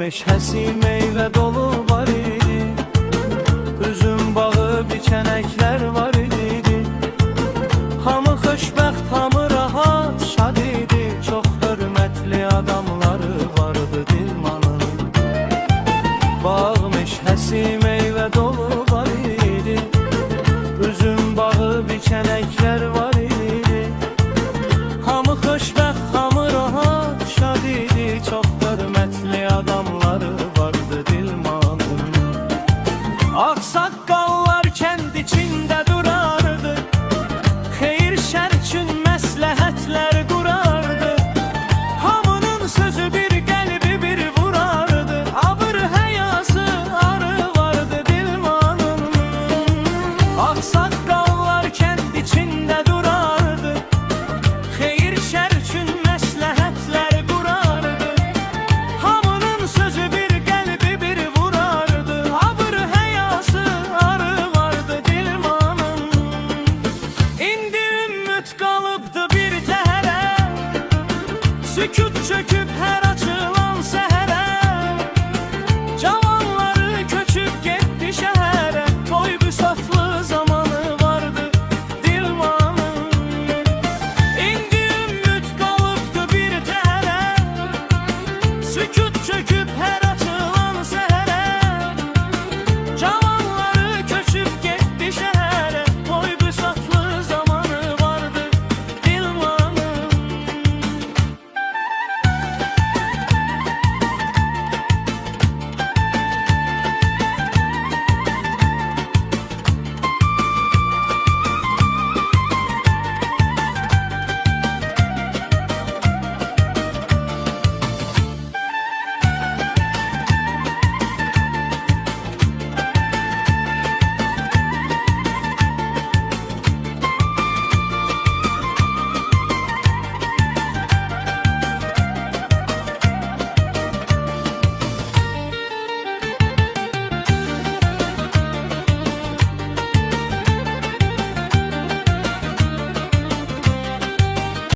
meşhəsi meyvə dolu var idi. Üzüm bağı biçənəklər var idi. Hamı xoşbəxt, hamı rahat, şad idi. Çox hörmətli adamları vardı Dilmanın. Bağ meşhəsi meyvə dolu var idi. Üzüm bağı biçənəklər var idi. Hamı xoşbəxt, hamı rahat, şad idi. Çox hörmətli adamları vardı Dilmanın. Ağsaqqallar kənd içində durardı. Xeyir şər üçün məsləhətlər qurardı. Hamının sözü bir, qəlbi bir vurardı. Abır həyası arı vardı Dilmanın. Ağsaqqallar kənd içində durardı. Xeyir şər üçün məsləhətlər qurardı. Hamının sözü bir, qəlbi bir vurardı. Abır həyası arı vardı Dilmanın. İndi ümid qalıbdı bir təhərə, sükut çöküb hər